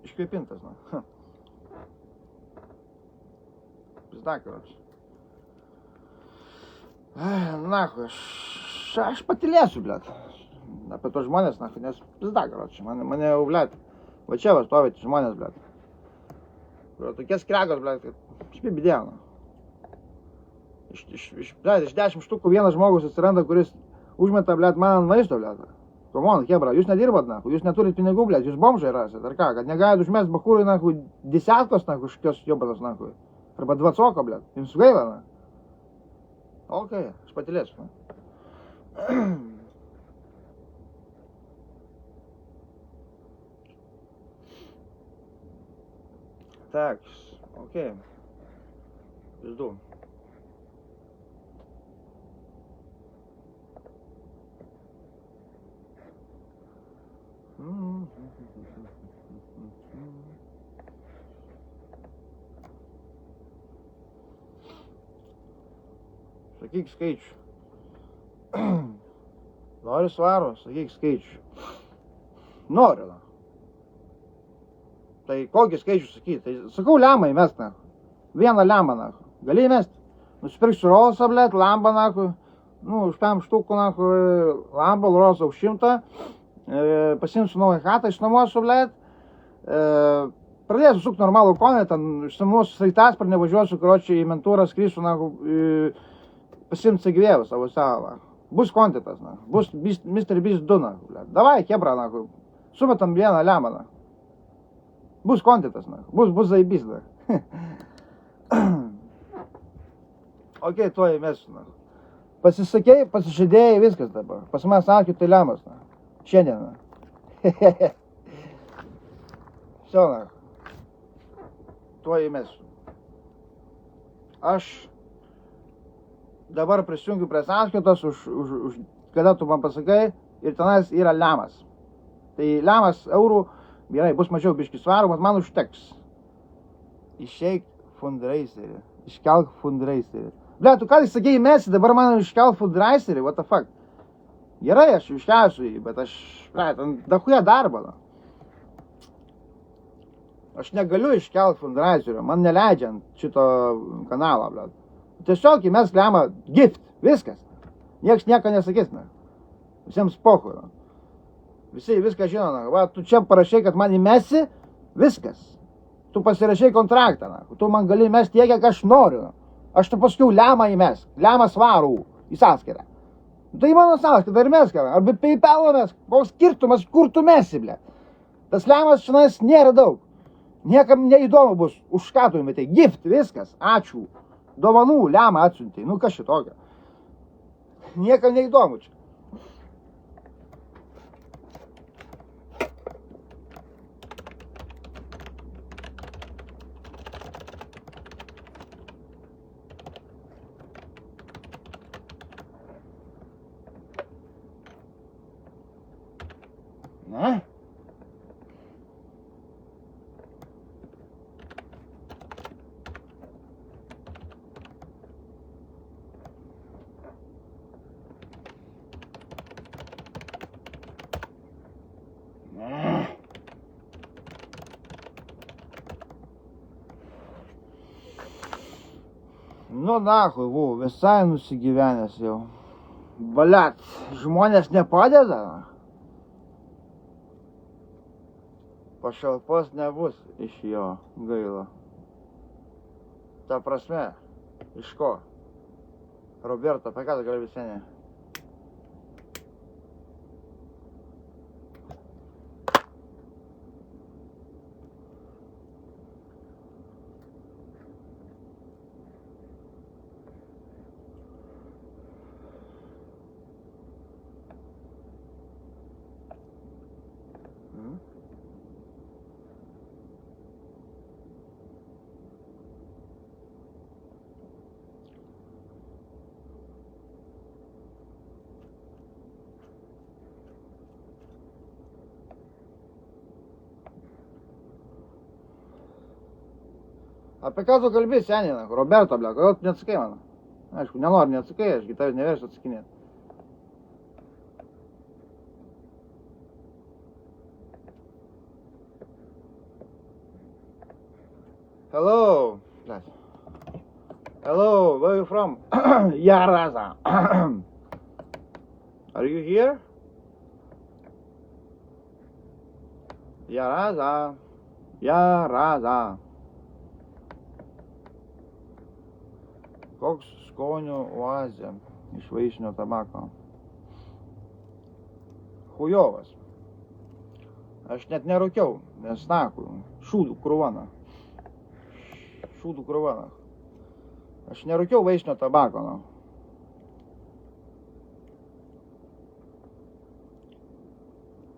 iškvėpintas, na. Pizda, karoči. Nahu, aš patilėsiu, blėt. Apie tos žmonės, nahu, nes pizda, karoči. Mane jau, blėt. Va čia va stovėti žmonės, blėt. Tokie skregos, blėt, kad špibidėjo, na. Iš 10 štukų vienas žmogus atsiranda, kuris užmeta, blėt, man ant maisto, blėt. Komon, kebra, jūs nedirbat, nahu, jūs neturit pinigų, blėt, jūs bomžai rasit, ar ką, kad negalit užmest bachūrai, nahu, desiatkos, nahu, škios jobatas, nahu. Arba dvacoko, blėt, jums gaila, na. Okei, aš patilėsiu, na. Так, окей. Жду. Sakyk skaičių. Nori svaro, sakyk skaičių. Noriu, na. Tai kokį skaičių sakyti? Tai sakau, lemą įmest, na. Vieną lemą, na. Gali įmest. Nusipirksiu rolsą, blėt, lambą, na. Nu, už 5 štukų, na. Lambą, rolsą už 100. Pasimsiu naują chatą, išnuomosiu, blėt. Pradėsiu sukti normalų konę, ten išsinuomosiu sraigtasparnį, nevažiuosiu, karočiui, į mentūrą, skrisiu, na. Pasimti CGV savo savo, na. Bus kontentas, na. Bus Mr. Beast 2, na. Blėt. Davai, kebra, na. Sumetam vieną lemą, na. Bus kontentas, na. Bus zaibys, na. Okei, tuo įmesiu, na. Pasisakėjai, pasižadėjai, viskas dabar. Pas man sakė, tai lemas, na. Šiandien, na. Все, na. Tuo įmesiu. Aš dabar prisijungiu prie sąskaitos už kada tu man pasakai ir tenais yra lemas. Tai lemas eurų, gerai, bus mažiau biškį svarų, bet man užteks. Išeik fundraiserį. Iškelk fundraiserį. Ble, tu ką sakėjai mesi, dabar man iškelk fundraiserį, what the fuck. Gerai, aš iškelsiu jį, bet aš, ble, ten dahuja darbą. Na. Aš negaliu iškelk fundraiserio, man neleidžiant šito kanalą, ble. Tiesiog įmes lemą gift, viskas. Niekas nieko nesakys, na. Visiems pohui, na. Visi viską žino, na. Va, tu čia parašai, kad man įmesi, viskas. Tu pasirašai kontraktą, na. Tu man gali įmesti tiek, kiek aš noriu, na. Aš tu paskiau lemą įmes, lemą svarų į sąskaitą. Tai mano sąskaitą ir mes, ką, arba PayPal mes, koks skirtumas, kur tu mesi, ble. Tas lemas šiandien nėra daug. Niekam neįdomu bus, už ką tu įmetai, gift, viskas, ačiū. Dovanų, lemą atsiuntė, nu kas šitokio. Niekam neįdomu čia. Ne? Nu, nahui, visai nusigyvenęs jau. Baliat, žmonės nepadeda. Pašalpos nebus iš jo, gaila. Ta prasme, iš ko? Roberto, apie ką tu kalbi seniai? Apie ką tu kalbi, senina? Roberto, ble, kodėl tu neatsakai man? Aišku, nenori neatsakai, ašgi tavęs neversiu atsakinėti. Hello. Hello, where are you from? Yaraza. Are you here? Yaraza. Yaraza. Koks skonių oazė iš vaišinio tabako. Chujovas. Aš net nerūkiau, nes snaku, šūdų krūvana. Šūdų krūvana. Aš nerūkiau vaišinio tabako, no.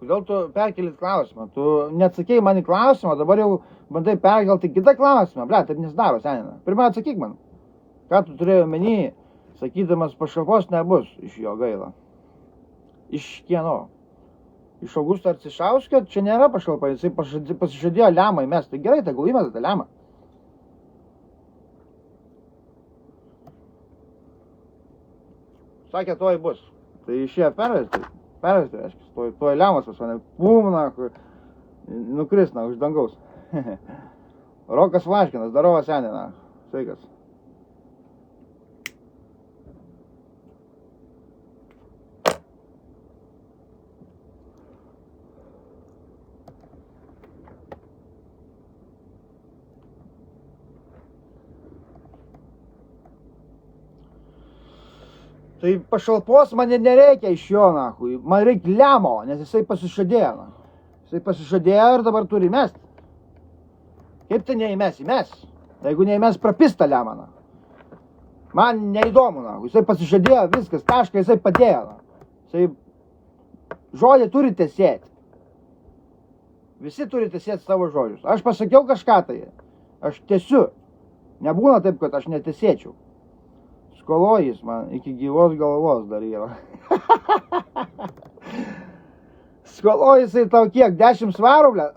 Kodėl tu perkelit klausimą? Tu neatsakėjai man į klausimą, dabar jau bandai perkelti kitą klausimą. Ble, taip nesidaro, senina. Pirmą atsakyk man. Ką tu turėjai omeny, sakydamas pašalpos nebus iš jo gaila? Iš kieno? Iš Augusto Arcišauskio čia nėra pašalpa, jisai pasižadėjo lemą įmesti. Tai gerai, tegul įmeta tą lemą. Sakė, toj bus. Tai išėjo pervesti, reiškia, toj lemas pas mane, pumna, nukris, na, už dangaus. Rokas Vaškinas, darova senina, sveikas. Tai pašalpos man nereikia iš jo, nahui. Man reikia lemo, nes jisai pasižadėjo, na. Jisai pasižadėjo ir dabar turi mest. Kaip tai neįmes? Įmes. Jeigu neįmes, prapista lemą, na. Man neįdomu, na. Jisai pasižadėjo, viskas, tašką jisai padėjo, na. Jisai žodį turite sėti. Visi turite sėti savo žodžius. Aš pasakiau kažką tai. Aš tiesiu. Nebūna taip, kad aš netesėčiau. Skolojis man iki gyvos galvos dar yra. Skolojisai tau kiek? 10 svarų, ble?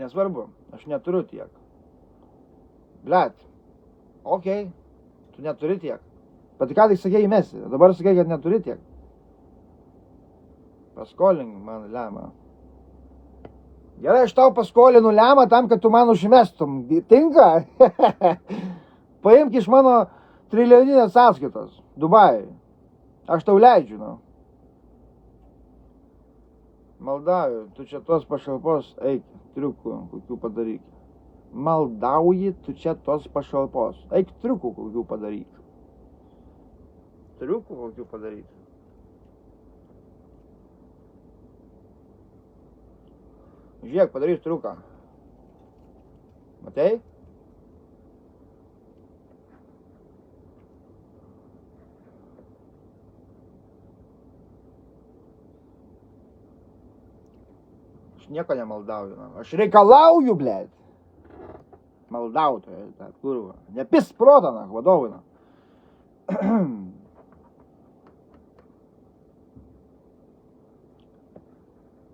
Nesvarbu, aš neturiu tiek. Blet, okei, tu neturi tiek. Bet ką tik sakėjai įmesi, dabar sakėjai, kad neturi tiek. Paskolink man lemą. Gerai, aš tau paskolinu lemą tam, kad tu man užmestum. Tinka? Paimk iš mano trilijoninės sąskaitos Dubajui. Aš tau leidžiu, nu. Maldauju, tu čia tos pašalpos, eik, triukų kokių padaryk. Maldauji, tu čia tos pašalpos, eik, triukų kokių padaryk. Triukų kokių padaryk. Žiūrėk, padarys triuką. Matei? Aš nieko nemaldauju. Aš reikalauju, blėt. Maldautoja, ta kurva. Nepis protą, vadovina.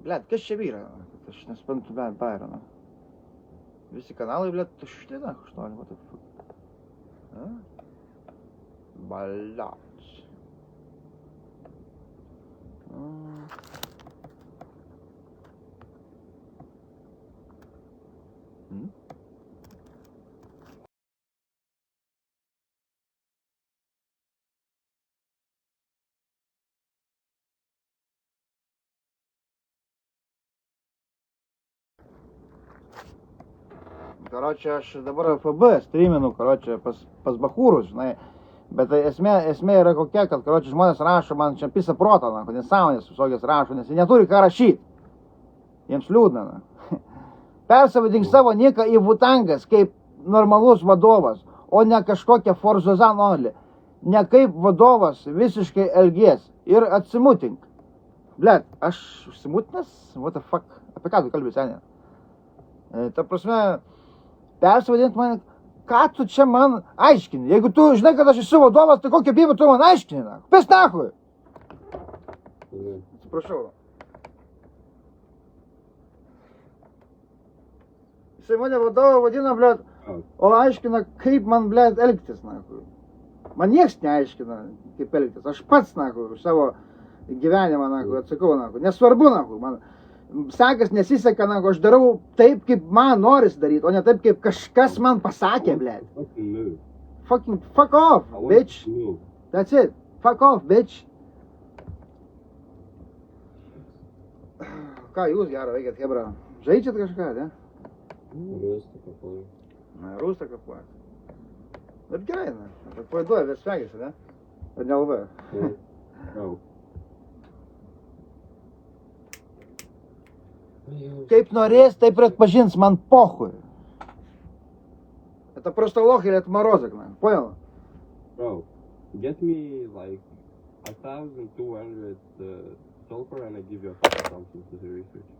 Blėt, kas čia vyra? Aš nesuprantu, blėt, bairą. Visi kanalai, blėt, tušti, na, aš noriu, what the fuck. Balats. Karočią, aš dabar FB streaminu, karočią, pas bachūrus, žinai. Bet esmė yra kokia, kad, karočią, žmonės rašo, man čia pisa protą, na, nesąmonės visokias rašo, nes jie neturi ką rašyti. Jiems liūdna, na. Persavadink savo niką į Vutangas kaip normalus vadovas, o ne kažkokia Forzozan only. Ne kaip vadovas visiškai elgies ir atsimutink. Blet, aš užsimutinas? What the fuck? Apie ką tu kalbės, senė? Ta prasme, persivadint man, ką tu čia man aiškini? Jeigu tu žinai, kad aš esu vadovas, tai kokią bybą tu man aiškini, na? Pes nachui! Atsiprašau. Jisai mane vadovą vadina, blėt, o aiškina, kaip man, blėt, elgtis, nachui. Man nieks neaiškina, kaip elgtis. Aš pats, nachui, už savo gyvenimą, nachui, atsakau, nachui. Nesvarbu, nachui, man sekas nesiseka, na, aš darau taip, kaip man noris daryti, o ne taip, kaip kažkas man pasakė, blėt. Fucking move. Fuck off, I want bitch. to move. That's it. Fuck off, bitch. Ką jūs gero veikiat, hebra? Žaidžiat kažką, ne? Rūstą kapoju. Na, rūstą kapuoja. Bet gerai, na. Atpalaiduoja, vis svegisi, ne? Ar nelabai? No. Kaip norės, taip ir atpažins, man pohui. Это просто лох или это морозок, на. Понял? Bro, get me like 1,200 sulfur and I give you a fucking something to the research.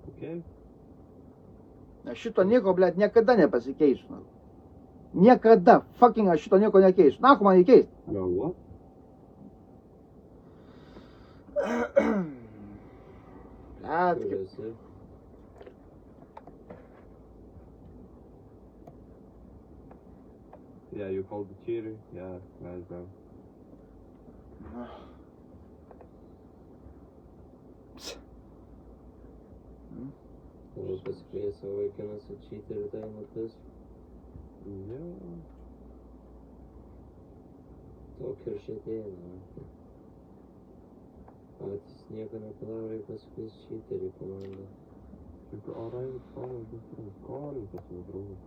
Okay? Aš šito nieko, blėt, niekada nepasikeisiu. Na. Niekada. Fucking aš šito nieko nekeisiu. Nahu man įkeist. No, what? Blet, Kur kaip... esi? Yeah, you called the cheater? Yeah, nice, bro. Tavo pasikvies savo vaikiną su cheateriu tai matis. Yeah. Tokio ir šėtėną. Patys nieko nepadaro, jei pasikvies cheaterį į komandą. Kaip orai, konas, bus konas, tas jau draugas.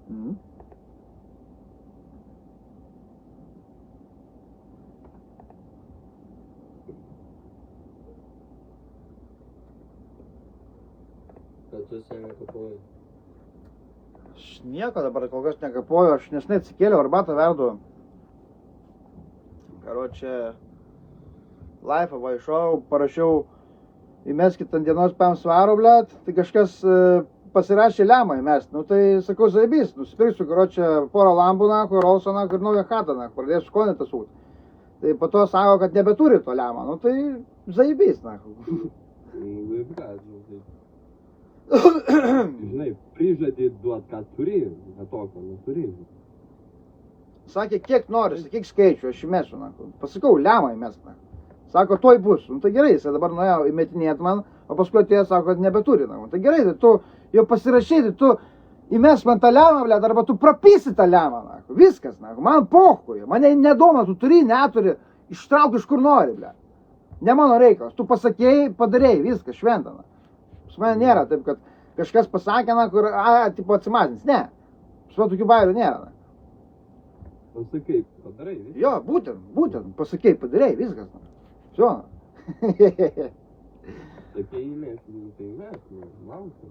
Mm. Kad tu seniai kapoji. Aš nieko dabar kol kas nekapoju, aš nesnai atsikėliau, arbatą verdu. Karočią, laifą vaišau, parašiau, įmeskit ant dienos 5 svarų, blėt, tai kažkas pasirašė lemą įmest. Nu tai sakau, zaibys, nusipirksiu, karočią, porą lambų, naku, rolsą, naku, ir naują chatą, naku, pradėsiu skolintas ūt. Tai po to sako, kad nebeturi to lemą, nu tai zaibys, naku. Kaip ką, žinai, prižadė duot, ką turi, netoko neturi. Sakė, kiek nori, sakyk skaičių, aš įmesiu, naku. Pasakau, lemą įmesk, naku. Sako, tuoj bus. Nu tai gerai, jisai dabar nuėjo įmetinėti man, o paskui atėjo, sako, kad nebeturi, naku. Tai gerai, tai tu jau pasirašyti, tu įmesk man tą lemą, blėt, arba tu prapisi tą lemą, naku. Viskas, naku. Man pohuj, mane nedomina, tu turi, neturi, ištrauk iš kur nori, blėt. Ne mano reikalas, tu pasakėjai, padarėjai, viskas, šventa, naku. Pas mane nėra taip, kad kažkas pasakė, naku, ir, tipo atsimazins. Ne. Pas mane tokių bairių nėra, naku. Pasakai, padarai, viskas. Jo, būtent, pasakėjai, padarėjai, viskas, naku. Все. Sakei, tai mes, laukiu.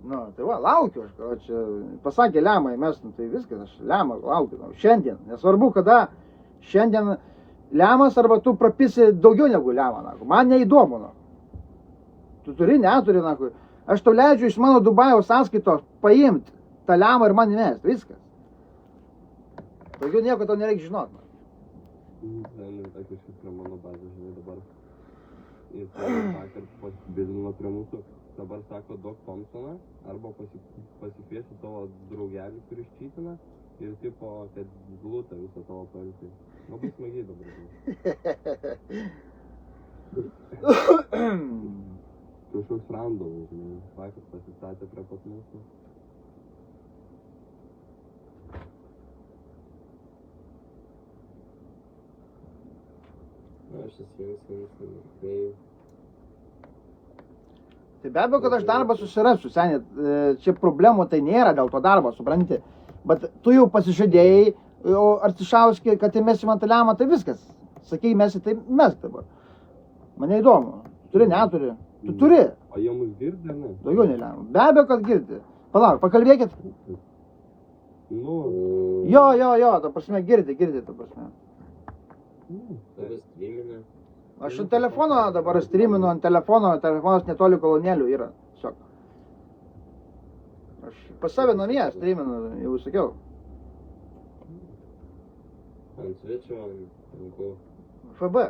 Nu, tai va, laukiu aš, čia pasakė lemą įmest, nu, tai viskas, aš lemą laukiu, nu, šiandien, nesvarbu kada, šiandien lemas arba tu prapisi daugiau negu lemą, naku. Man neįdomu, nu. Tu turi, neturi, naku. Aš tau leidžiu iš mano Dubajaus sąskaitos paimti tą lemą ir man įmest, viskas. Daugiau nieko tau nereikia žinot, nu. Ten tai kažkas prie mano bazės, žinai, dabar. Ir tai vakar pasibėdino prie mūsų. Dabar sako, duok Thompsoną, arba pasikviesi tavo draugelį, kuris čytina, ir tipo, kad glutą visą tavo paimti. Labai smagiai dabar. Kažkoks randomas, žinai, vakar pasistatė prie pat mūsų. Aš įsijungsiu, tikrai. Tai be abejo, kad aš darbą susirasiu, seniai, čia problemų tai nėra dėl to darbo, supranti. Bet tu jau pasižadėjai, o Artišauskį, kad įmesi man tą lemą, tai viskas. Sakei, mesi, tai mesk dabar. Mane įdomu. Turi, neturi. Tu turi. O jie mus girdi, ne? Daugiau nelemą. Be abejo, kad girdi. Palauk, pakalbėkit. Nu, Jo, ta prasme, girdi, ta prasme. Dabar streamina. Aš ant telefono dabar streaminu, ant telefono, telefonas netoli kolonėlių yra. Tiesiog. Aš pas save namie streaminu, jau sakiau. Ant svečio, ant ko. FB.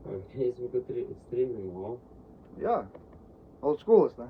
Ant Facebook'o streamina, o? Jo. Old schoolas, na.